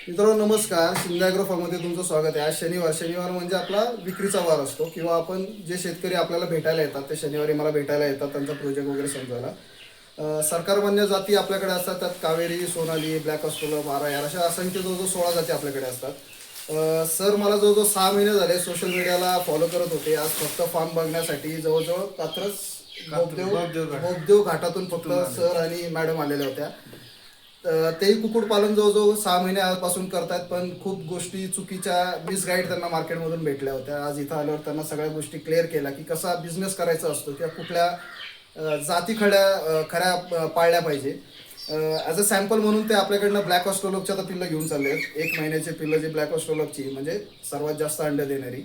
मित्रांनो नमस्कार. शिंदे ॲग्रो फार्ममध्ये तुमचं स्वागत आहे. आज शनिवार म्हणजे आपला विक्रीचा वार असतो किंवा आपण जे शेतकरी आपल्याला भेटायला येतात ते शनिवारी मला भेटायला येतात त्यांचा प्रोजेक्ट वगैरे समजायला. सरकारमान्य जाती आपल्याकडे असतात. त्यात कावेरी, सोनाली, ब्लॅक ऑस्ट्रेलिया, मारायार अशा असंख्य जवळजवळ 16 जाती आपल्याकडे असतात. सर मला जवळजवळ 6 महिने झाले सोशल मीडियाला फॉलो करत होते. आज फक्त फार्म बघण्यासाठी जवळजवळ कात्रज बोबदेव घाटातून फक्त सर आणि मॅडम आलेल्या होत्या. तेही कुक्कुटपालन जवळजवळ 6 महिन्यापासून करतायत, पण खूप गोष्टी चुकीच्या मिसगाईड त्यांना मार्केटमधून भेटल्या होत्या. आज इथं आल्यावर त्यांना सगळ्या गोष्टी क्लिअर केल्या की कसा बिझनेस करायचा असतो किंवा कुठल्या जाती खऱ्या पाळल्या पाहिजे. ॲज अ सॅम्पल म्हणून ते आपल्याकडनं ब्लॅक ऑस्ट्रोलॉगच्या तर पिल्लं घेऊन चालले आहेत. 1 महिन्याचे पिल्लं जे ब्लॅक ऑस्ट्रोलॉगची म्हणजे सर्वात जास्त अंडे देणारी.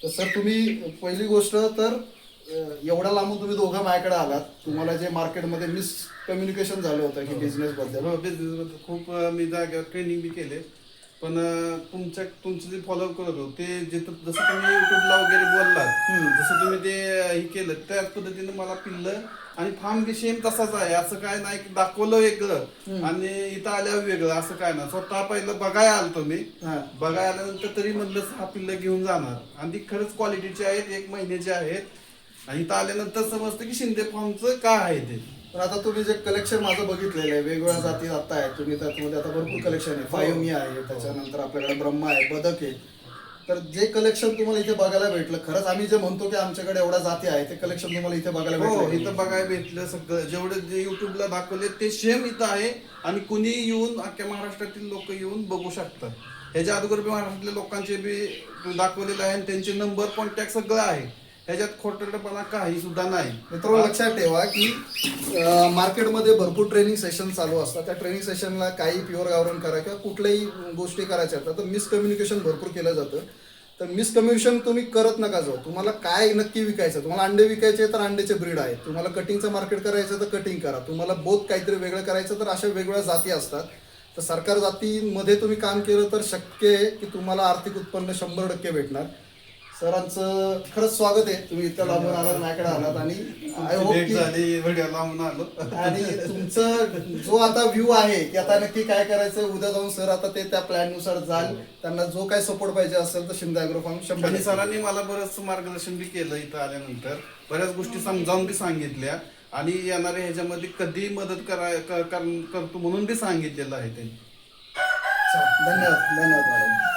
तर सर तुम्ही पहिली गोष्ट तर एवढ्या लांबून तुम्ही दोघं माझ्याकडे आलात. तुम्हाला जे मार्केटमध्ये मिसकम्युनिकेशन झालं होतं की बिझनेसबद्दल बिझनेसबद्दल खूप मी जागेवर ट्रेनिंग बी केले, पण तुमचं जे फॉलो करत होतो ते जसं तुम्ही युट्यूबला वगैरे बोललात, जसं तुम्ही ते हे केलं त्याच पद्धतीने मला पिल्लं आणि फार्म बी सेम तसाच आहे. असं काय नाही की दाखवलं वेगळं आणि इथं आल्यावर वेगळं असं काय नाही. स्वतः पहिलं बघायला आलतो मी. बघायला आल्यानंतर तरी म्हणलं 6 पिल्लं घेऊन जाणार आणि ती खरंच क्वालिटीची आहेत, 1 महिन्याची आहेत. आणि इथं आल्यानंतर समजतं की शिंदे फार्मचं काय आहे ते. तर आता तुम्ही जे कलेक्शन माझं बघितलेलं आहे, वेगवेगळ्या जाती आता आहेत तुम्ही, त्यामध्ये आता भरपूर कलेक्शन आहे. फायोमी आहे, त्याच्यानंतर आपल्याकडे ब्रह्मा आहे, बदक आहे. तर जे कलेक्शन तुम्हाला इथे बघायला भेटलं, खरंच आम्ही जे म्हणतो की आमच्याकडे एवढ्या जाती आहे ते कलेक्शन तुम्हाला इथे बघायला भेटलं? इथं बघायला भेटलं सगळं. जेवढे जे युट्यूबला दाखवले ते सेम इथं आहे आणि कुणी येऊन अख्ख्या महाराष्ट्रातील लोक येऊन बघू शकतात. ह्याच्या अगोदर बी महाराष्ट्रातल्या लोकांचे बी दाखवलेलं आहे आणि त्यांचे नंबर कॉन्टॅक्ट सगळं आहे. ह्याच्यात खोटरडेपणा काही सुद्धा नाही. मित्रांनो लक्षात ठेवा की मार्केटमध्ये भरपूर ट्रेनिंग सेशन चालू असतात. त्या ट्रेनिंग सेशनला काही प्युअर गावरण करा किंवा कुठल्याही गोष्टी करायच्या असतात तर मिसकम्युनिकेशन भरपूर केलं जातं. तर मिसकम्युनिकेशन तुम्ही करत नका जाऊ. तुम्हाला काय नक्की विकायचं, तुम्हाला अंडे विकायचे तर अंड्याचे ब्रीड आहेत, तुम्हाला कटिंगचं मार्केट करायचं तर कटिंग करा, तुम्हाला बोथ काहीतरी वेगळं करायचं तर अशा वेगवेगळ्या जाती असतात. तर सरकार जातीमध्ये तुम्ही काम केलं तर शक्य आहे की तुम्हाला आर्थिक उत्पन्न 100% भेटणार. सरांचं खरंच स्वागत आहे, तुम्ही इतक्या लांबून आलात, माझ्याकडे आलात आणि आय होप की व्हिडिओ लावून आलो. आणि तुमचं जो आता व्ह्यू आहे की आता नक्की काय करायचं उद्या जाऊन सर आता ते त्या प्लॅननुसार जाल. त्यांना जो काय सपोर्ट पाहिजे असेल तर शिंदे ॲग्रो फार्म 100%. आणि सरांनी मला बरंच मार्गदर्शन बी केलं. इथं आल्यानंतर बऱ्याच गोष्टी समजावून बी सांगितल्या आणि येणाऱ्या ह्याच्यामध्ये कधी मदत करतो म्हणून बी सांगितलेलं आहे त्यांनी. धन्यवाद मॅडम.